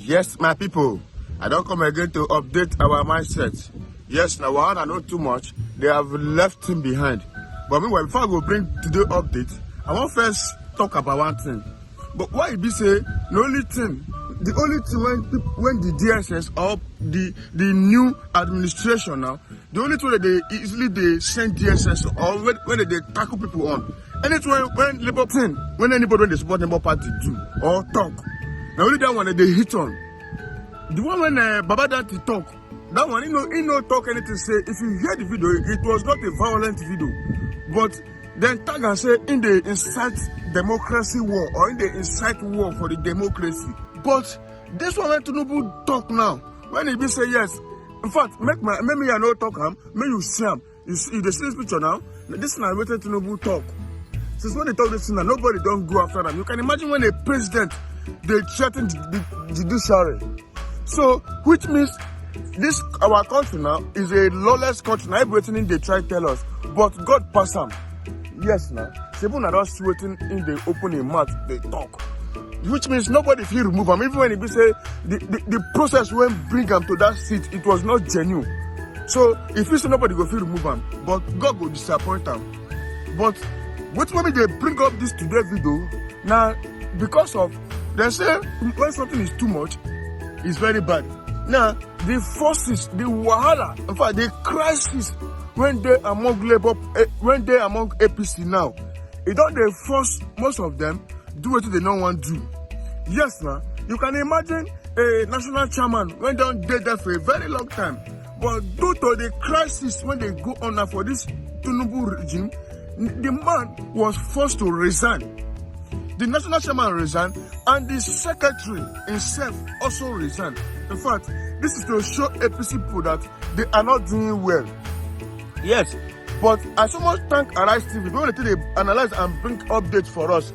Yes, my people, I don't come again to update our mindset. Yes, now I know too much. They have left him behind. But meanwhile, before I go bring today update, I want first talk about one thing. But why it be say the only thing when the DSS or the new administration now, the only thing that they send DSS or when they tackle people on. Anytime when Labour thing, when anybody when they support Labour Party do or talk, the only that one that they hit on. The one when Baba Dati talk, that one he no talk anything say. If you hear the video, it was not a violent video, but then tag and say in the incite democracy war or in the incite war for the democracy. But this one when Tinubu talk now, when he be say yes, in fact, make me I no talk him, may you see him. You see the same picture now. This now waiting Tinubu talk. Since when they talk this thing, nobody don't go after them. You can imagine when a president they threaten the judiciary. So, which means this our country now is a lawless country. Now everything they try to tell us, but God pass them. Yes, now people are just waiting in the open mouth they talk. Which means nobody feel remove them. Even when it be say the process when bring them to that seat, it was not genuine. So if you say nobody go feel remove them, but God will disappoint them. But what when they bring up this today video now because of they say when something is too much, it's very bad. Now the forces, the wahala, in fact the crisis when they among Labour, when they among APC now, it don't they force most of them do what they don't want to do. Yes, now you can imagine a national chairman when they don't did that for a very long time, but due to the crisis when they go on now for this Tinubu regime, the man was forced to resign. The national chairman resigned, and the secretary himself also resigned. In fact, this is to show APC people that they are not doing well. Yes, but I so much thank Arise TV. When they analyze and bring updates for us,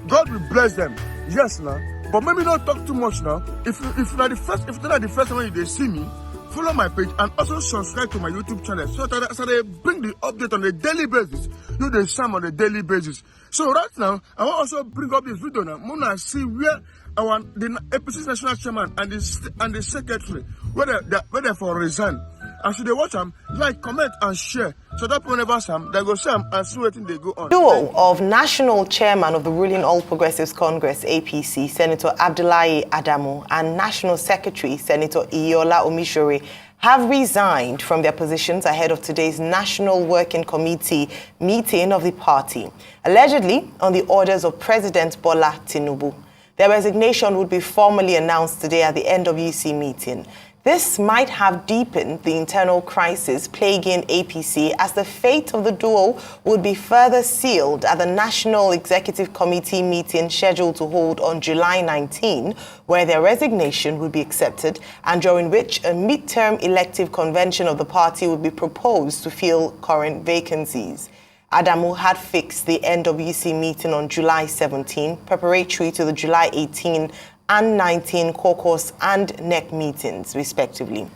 God will bless them. Yes, now. But maybe not talk too much now. If you're not the first time they see me, follow my page and also subscribe to my YouTube channel so that they bring the update on a daily basis. You the same on a daily basis. So right now, I want also bring up this video now. Mona see where the APC national chairman and the secretary where they for resign. And should they watch them, like, comment, and share. So that whenever some they go see them and see what they go on. Duo of National Chairman of the ruling All Progressives Congress, APC, Senator Abdullahi Adamu, and National Secretary, Senator Iola Omishore, have resigned from their positions ahead of today's National Working Committee meeting of the party, allegedly on the orders of President Bola Tinubu. Their resignation would be formally announced today at the NWC meeting. This might have deepened the internal crisis plaguing APC, as the fate of the duo would be further sealed at the National Executive Committee meeting scheduled to hold on July 19, where their resignation would be accepted and during which a midterm elective convention of the party would be proposed to fill current vacancies. Adamu had fixed the NWC meeting on July 17, preparatory to the July 18 and 19 caucus and NEC meetings, respectively.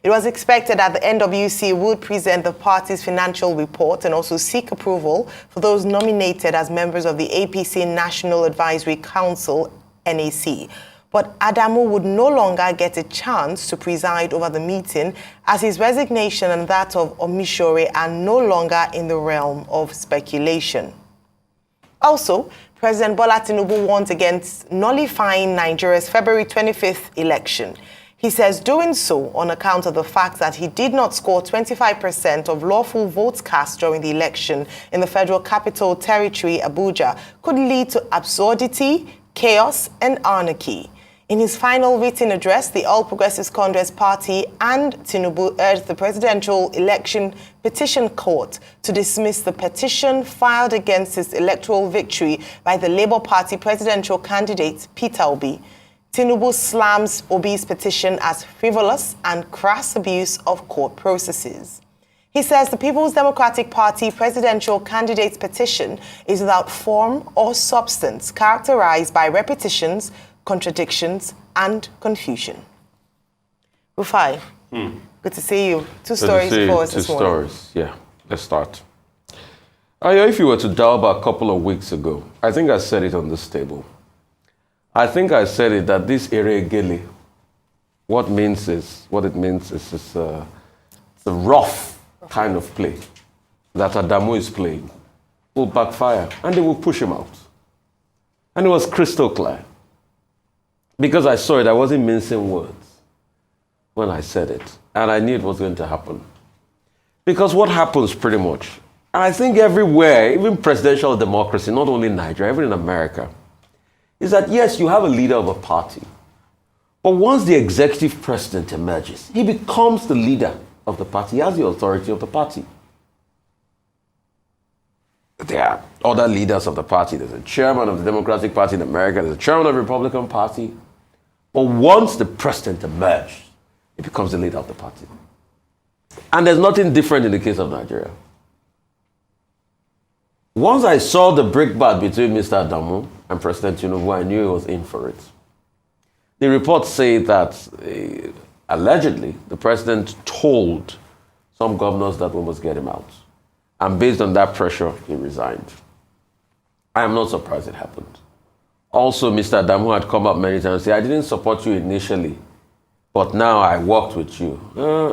It was expected that the NWC would present the party's financial report and also seek approval for those nominated as members of the APC National Advisory Council, NAC. But Adamu would no longer get a chance to preside over the meeting, as his resignation and that of Omishore are no longer in the realm of speculation. Also, President Bola Tinubu warns against nullifying Nigeria's February 25th election. He says doing so on account of the fact that he did not score 25% of lawful votes cast during the election in the Federal Capital Territory, Abuja, could lead to absurdity, chaos, and anarchy. In his final written address, the All Progressives Congress Party and Tinubu urged the Presidential Election Petition Court to dismiss the petition filed against his electoral victory by the Labour Party presidential candidate Peter Obi. Tinubu slams Obi's petition as frivolous and crass abuse of court processes. He says the People's Democratic Party presidential candidate's petition is without form or substance, characterized by repetitions, contradictions, and confusion. Rufai, good to see you. Two stories for us this morning. Two stories, yeah. Let's start. If you were to dial back a couple of weeks ago, I think I said it on this table. I think I said it that this Eregele what it means is it's a rough kind of play that Adamu is playing will backfire, and they will push him out. And it was crystal clear. Because I saw it, I wasn't mincing words when I said it, and I knew it was going to happen. Because what happens pretty much, and I think everywhere, even presidential democracy, not only in Nigeria, even in America, is that yes, you have a leader of a party, but once the executive president emerges, he becomes the leader of the party. He has the authority of the party. There are other leaders of the party. There's a chairman of the Democratic Party in America. There's a chairman of the Republican Party. But once the president emerges, he becomes the leader of the party. And there's nothing different in the case of Nigeria. Once I saw the brickbat between Mr. Adamu and President Tinubu, I knew he was in for it. The reports say that allegedly the president told some governors that we must get him out. And based on that pressure, he resigned. I am not surprised it happened. Also, Mr. Adamu had come up many times and said, I didn't support you initially, but now I worked with you.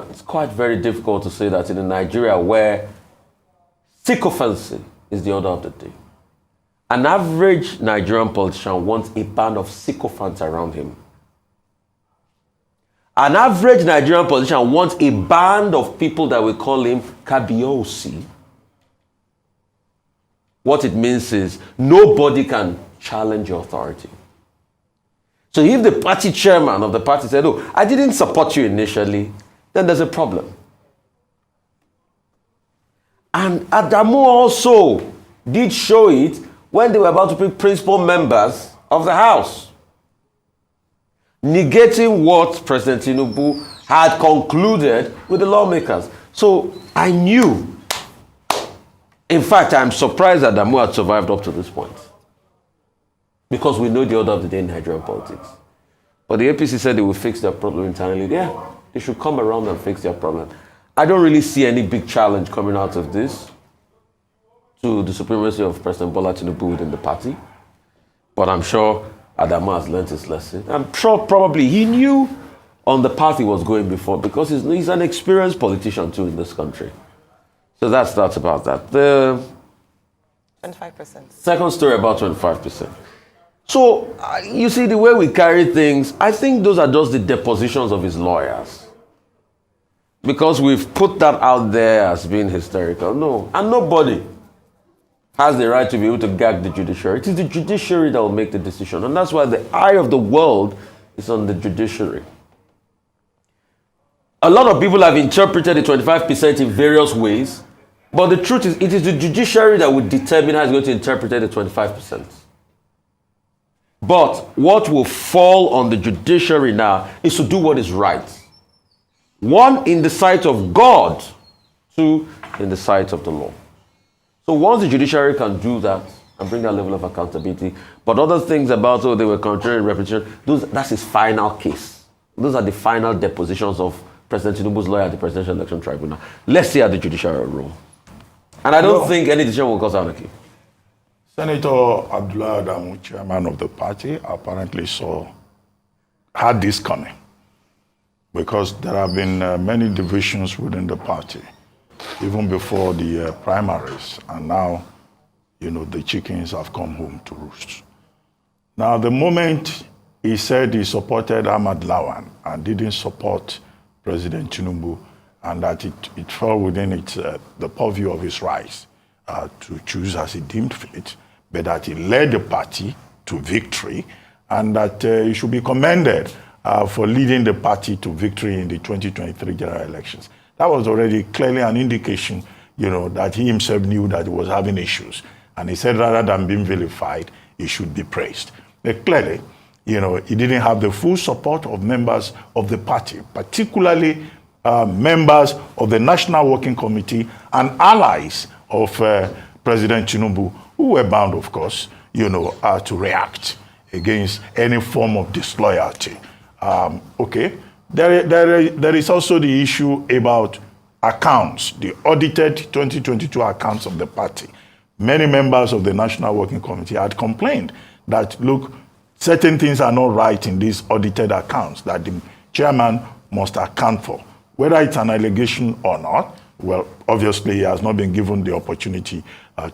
It's quite very difficult to say that in a Nigeria where sycophancy is the order of the day. An average Nigerian politician wants a band of sycophants around him. An average Nigerian politician wants a band of people that we call him kabiosi. What it means is nobody can challenge your authority. So if the party chairman of the party said, oh, I didn't support you initially, then there's a problem. And Adamu also did show it when they were about to pick principal members of the House, negating what President Tinubu had concluded with the lawmakers. So I knew. In fact, I'm surprised that Adamu had survived up to this point. Because we know the order of the day in Nigerian politics. But the APC said they will fix their problem internally. Yeah, they should come around and fix their problem. I don't really see any big challenge coming out of this to the supremacy of President Bola Tinubu within the party. But I'm sure Adamu has learned his lesson. I'm sure probably he knew on the path he was going before because he's an experienced politician too in this country. So that's about that. The 25%. Second story about 25%. So, you see, the way we carry things, I think those are just the depositions of his lawyers. Because we've put that out there as being hysterical. No, and nobody has the right to be able to gag the judiciary. It is the judiciary that will make the decision. And that's why the eye of the world is on the judiciary. A lot of people have interpreted the 25% in various ways. But the truth is, it is the judiciary that will determine how it's going to interpret the 25%. But what will fall on the judiciary now is to do what is right. One, in the sight of God. Two, in the sight of the law. So once the judiciary can do that and bring that level of accountability, but other things about, they were contrary repetition, that's his final case. Those are the final depositions of President Tinubu's lawyer at the Presidential Election Tribunal. Let's see how the judiciary roll. And I don't think any decision will cause anarchy. Senator Abdullah Adamu, chairman of the party, apparently had this coming because there have been many divisions within the party, even before the primaries, and now, the chickens have come home to roost. Now, the moment he said he supported Ahmad Lawan and didn't support President Tinubu, and that it fell within the purview of his rights to choose as he deemed fit, but that he led the party to victory, and that he should be commended for leading the party to victory in the 2023 general elections. That was already clearly an indication, that he himself knew that he was having issues. And he said rather than being vilified, he should be praised. But clearly, he didn't have the full support of members of the party, particularly members of the National Working Committee and allies of President Tinubu, who were bound, of course, to react against any form of disloyalty. Okay, there is also the issue about accounts, the audited 2022 accounts of the party. Many members of the National Working Committee had complained that, look, certain things are not right in these audited accounts, that the chairman must account for. Whether it's an allegation or not, well, obviously he has not been given the opportunity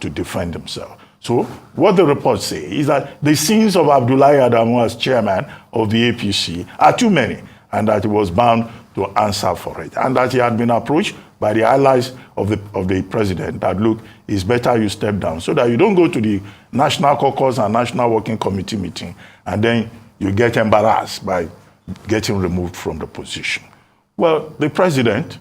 to defend himself. So what the reports say is that the sins of Abdullahi Adamu as chairman of the APC are too many, and that he was bound to answer for it, and that he had been approached by the allies of the president that, look, it's better you step down so that you don't go to the National Caucus and National Working Committee meeting and then you get embarrassed by getting removed from the position. Well, the president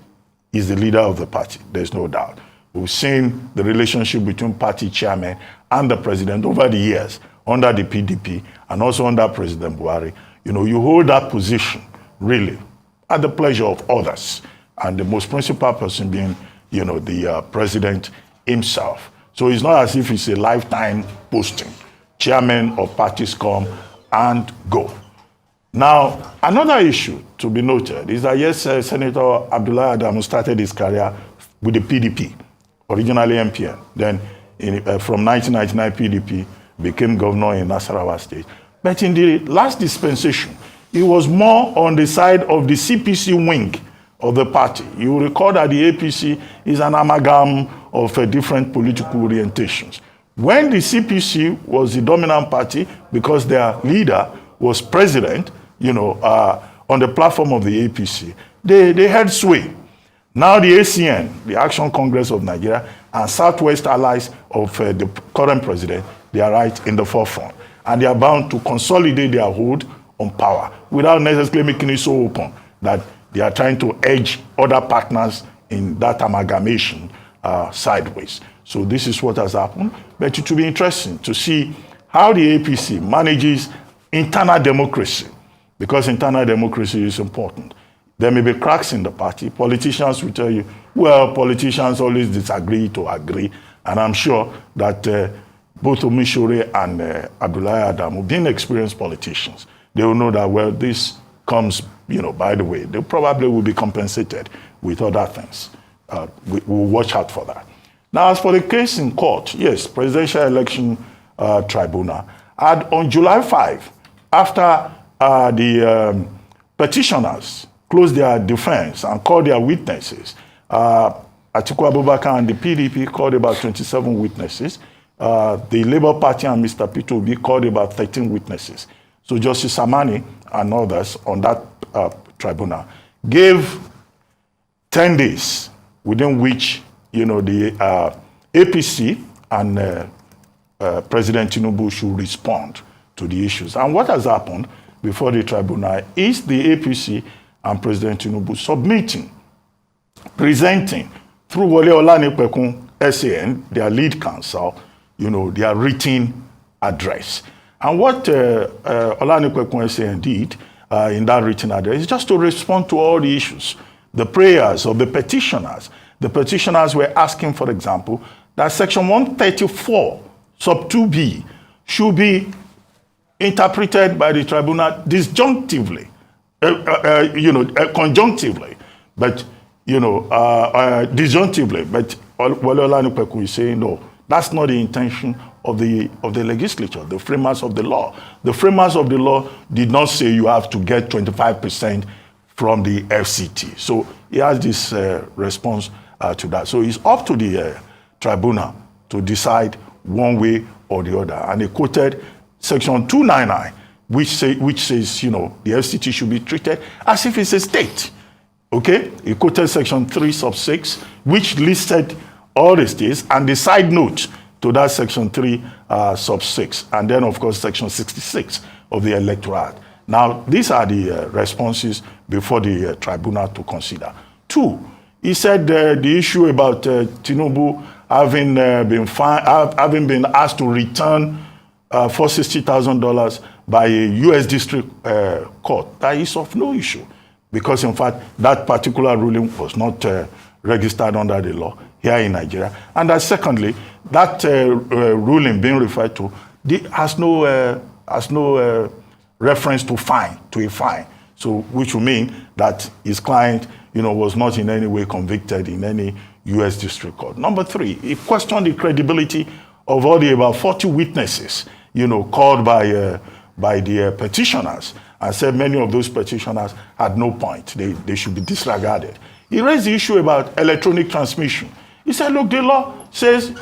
is the leader of the party, there's no doubt. We've seen the relationship between party chairman and the president over the years, under the PDP and also under President Buhari. You know, you hold that position, really, at the pleasure of others, and the most principal person being, you know, the president himself. So it's not as if it's a lifetime posting. Chairmen of parties come and go. Now, another issue to be noted is that, yes, Senator Abdullahi Adamu started his career with the PDP, originally MPN. Then, from 1999, PDP became governor in Nasarawa State. But in the last dispensation, he was more on the side of the CPC wing of the party. You will recall that the APC is an amalgam of different political orientations. When the CPC was the dominant party, because their leader was president, you know, on the platform of the APC, they had sway. Now the ACN, the Action Congress of Nigeria, and Southwest allies of the current president, they are right in the forefront. And they are bound to consolidate their hold on power without necessarily making it so open that they are trying to edge other partners in that amalgamation sideways. So this is what has happened. But it will be interesting to see how the APC manages internal democracy, because internal democracy is important. There may be cracks in the party. Politicians will tell you, well, politicians always disagree to agree. And I'm sure that both Omishore and Abdullahi Adamu, being experienced politicians, they will know that, well, this comes, you know, by the way. They probably will be compensated with other things. We'll watch out for that. Now, as for the case in court, yes, Presidential Election Tribunal had on July 5, after the petitioners closed their defense and called their witnesses, Atiku Abubakar and the PDP called about 27 witnesses. The Labour Party and Mr. Peter Obi called about 13 witnesses. So Justice Samani and others on that tribunal gave 10 days within which, you know, the APC and President Tinubu should respond to the issues. And what has happened before the tribunal is the APC and President Tinubu submitting, presenting through Wole Olanipekun SAN, their lead counsel, you know, their written address. And what Olanipekun SAN did in that written address is just to respond to all the issues, the prayers of the petitioners. The petitioners were asking, for example, that Section 134, sub 2B, should be interpreted by the tribunal disjunctively, conjunctively, but, disjunctively. But Wole Olanipekun is saying, no, that's not the intention of the legislature, the framers of the law. The framers of the law did not say you have to get 25% from the FCT. So he has this response to that. So it's up to the tribunal to decide one way or the other. And he quoted Section 299, which says, the FCT should be treated as if it's a state. Okay? He quoted Section 3 sub 6, which listed all the states, and the side note to that Section 3 sub 6. And then, of course, Section 66 of the Electoral Act. Now, these are the responses before the tribunal to consider. 2, he said the issue about Tinubu having been asked to return $460,000 by a U.S. district court, that is of no issue, because in fact that particular ruling was not registered under the law here in Nigeria. And that secondly, that ruling being referred to has no reference to a fine. So which will mean that his client, was not in any way convicted in any U.S. district court. Number 3, he questioned the credibility of about 40 witnesses, called by the petitioners. and said many of those petitioners had no point. They should be disregarded. He raised the issue about electronic transmission. He said, look, the law says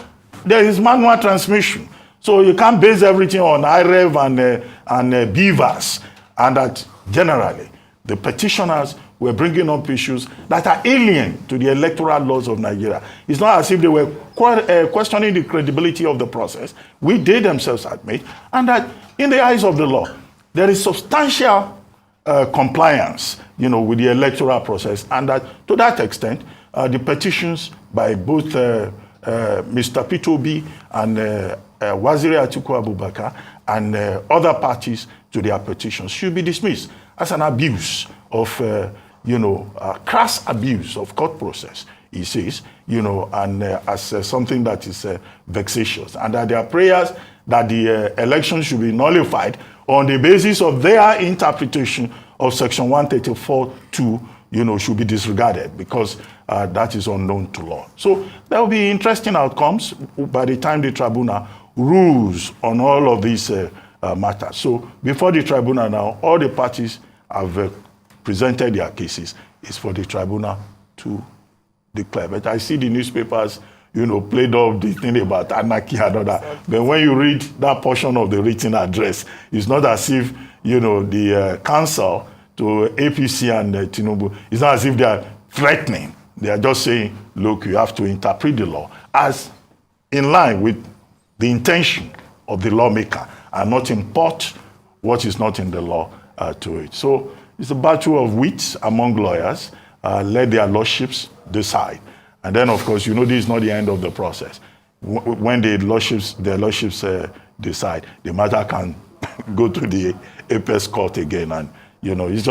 there is manual transmission. So you can't base everything on IREV and BVAS. And that generally, the petitioners were bringing up issues that are alien to the electoral laws of Nigeria. It's not as if they were questioning the credibility of the process, which they themselves admit, and that in the eyes of the law, there is substantial compliance, with the electoral process, and that to that extent, the petitions by both Mr. P2B and Waziri Atiku Abubakar and other parties to their petitions should be dismissed as an abuse of, crass abuse of court process, he says, and as something that is vexatious. And that there are prayers that the election should be nullified on the basis of their interpretation of Section 134(2), should be disregarded because that is unknown to law. So there will be interesting outcomes by the time the tribunal rules on all of these matters. So before the tribunal now, all the parties have presented their cases. It's for the tribunal to declare. But I see the newspapers, played up the thing about anarchy and all that. But when you read that portion of the written address, it's not as if, the council to APC and Tinubu, it's not as if they are threatening. They are just saying, look, you have to interpret the law as in line with the intention of the lawmaker and not import what is not in the law to it. So it's a battle of wits among lawyers. Let their lordships decide. And then, of course, this is not the end of the process. When their lordships decide, the matter can go to the APS court again. And, it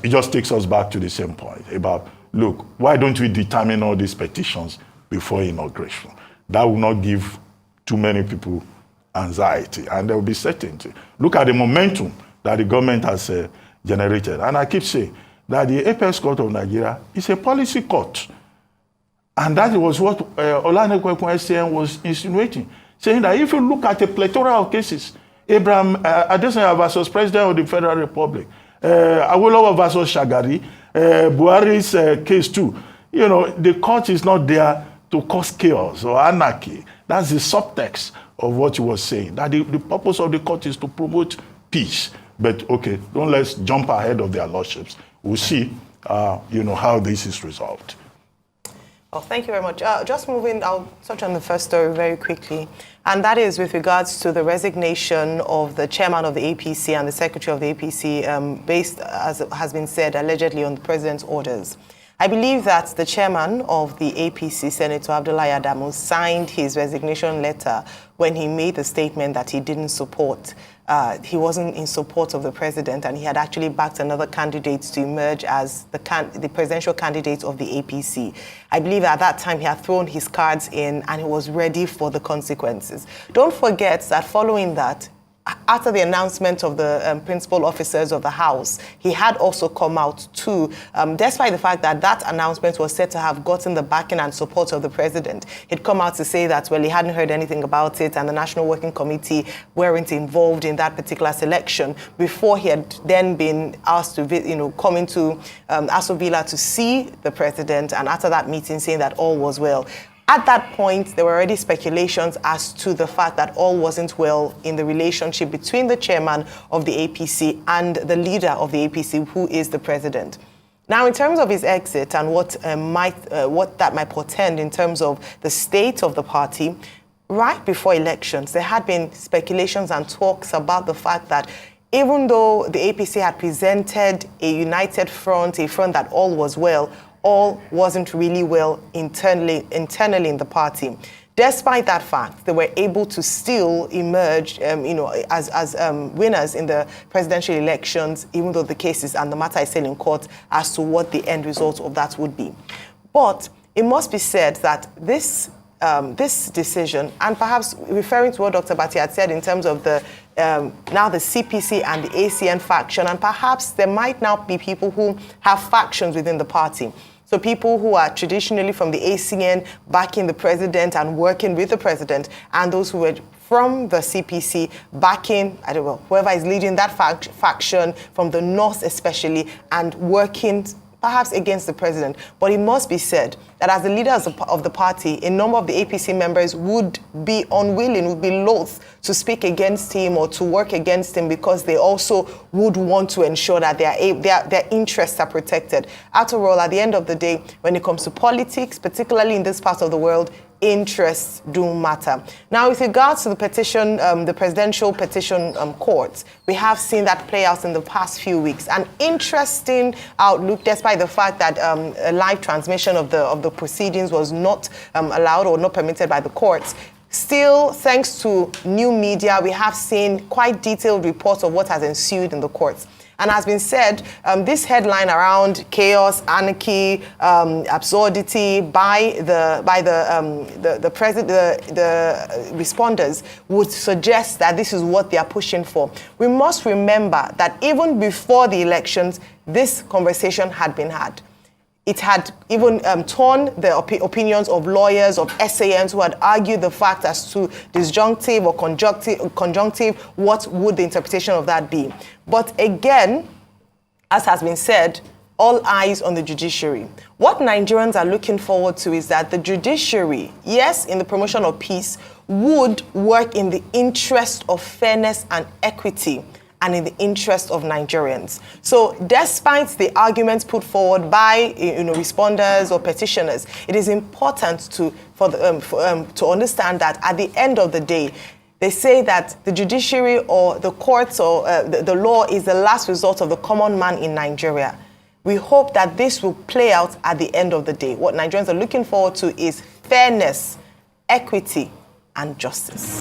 just takes us back to the same point about, look, why don't we determine all these petitions before inauguration? That will not give too many people anxiety, and there will be certainty. Look at the momentum that the government has generated. And I keep saying that the APS Court of Nigeria is a policy court. And that was what Olanekwekwun SCN was insinuating, saying that if you look at a plethora of cases, Abraham Adesanya versus President of the Federal Republic, Awolowo versus Shagari, Buhari's case too, the court is not there to cause chaos or anarchy. That's the subtext of what he was saying, that the purpose of the court is to promote peace. But okay, don't let's jump ahead of their lordships. We'll see, how this is resolved. Well, thank you very much. Just moving, I'll touch on the first story very quickly, and that is with regards to the resignation of the chairman of the APC and the secretary of the APC, based, as has been said, allegedly on the president's orders. I believe that the chairman of the APC, Senator Abdullahi Adamu, signed his resignation letter when he made the statement that he didn't support, he wasn't in support of the president, and he had actually backed another candidate to emerge as the presidential candidate of the APC. I believe at that time he had thrown his cards in and he was ready for the consequences. Don't forget that following that, after the announcement of the principal officers of the House, he had also come out too, despite the fact that that announcement was said to have gotten the backing and support of the president. He'd come out to say that, well, he hadn't heard anything about it and the National Working Committee weren't involved in that particular selection before he had then been asked to, come into Aso Villa to see the president, and after that meeting saying that all was well. At that point, there were already speculations as to the fact that all wasn't well in the relationship between the chairman of the APC and the leader of the APC, who is the president. Now, in terms of his exit and what that might portend in terms of the state of the party, right before elections, there had been speculations and talks about the fact that even though the APC had presented a united front, a front that all was well, all wasn't really well internally in the party. Despite that fact, they were able to still emerge, as winners in the presidential elections, even though the cases and the matter is still in court as to what the end result of that would be. But it must be said that this decision, and perhaps referring to what Dr. Bati had said in terms of the now the CPC and the ACN faction, and perhaps there might now be people who have factions within the party. So people who are traditionally from the ACN backing the president and working with the president, and those who were from the CPC backing, I don't know, whoever is leading that faction from the north especially, and working perhaps against the president. But it must be said that as the leaders of the party, a number of the APC members would be unwilling, would be loath to speak against him or to work against him, because they also would want to ensure that their interests are protected. After all, at the end of the day, when it comes to politics, particularly in this part of the world, interests do matter. Now, with regards to the petition, the presidential petition courts, we have seen that play out in the past few weeks. An interesting outlook, despite the fact that a live transmission of the proceedings was not allowed or not permitted by the courts. Still, thanks to new media, we have seen quite detailed reports of what has ensued in the courts. And as been said, this headline around chaos, anarchy, absurdity by the responders would suggest that this is what they are pushing for. We must remember that even before the elections, this conversation had been had. It had even torn the opinions of lawyers, of SANs who had argued the fact as to disjunctive or conjunctive, what would the interpretation of that be? But again, as has been said, all eyes on the judiciary. What Nigerians are looking forward to is that the judiciary, yes, in the promotion of peace, would work in the interest of fairness and equity, and in the interest of Nigerians. So despite the arguments put forward by responders or petitioners, it is important to understand that at the end of the day, they say that the judiciary or the courts or the law is the last resort of the common man in Nigeria. We hope that this will play out at the end of the day. What Nigerians are looking forward to is fairness, equity, and justice.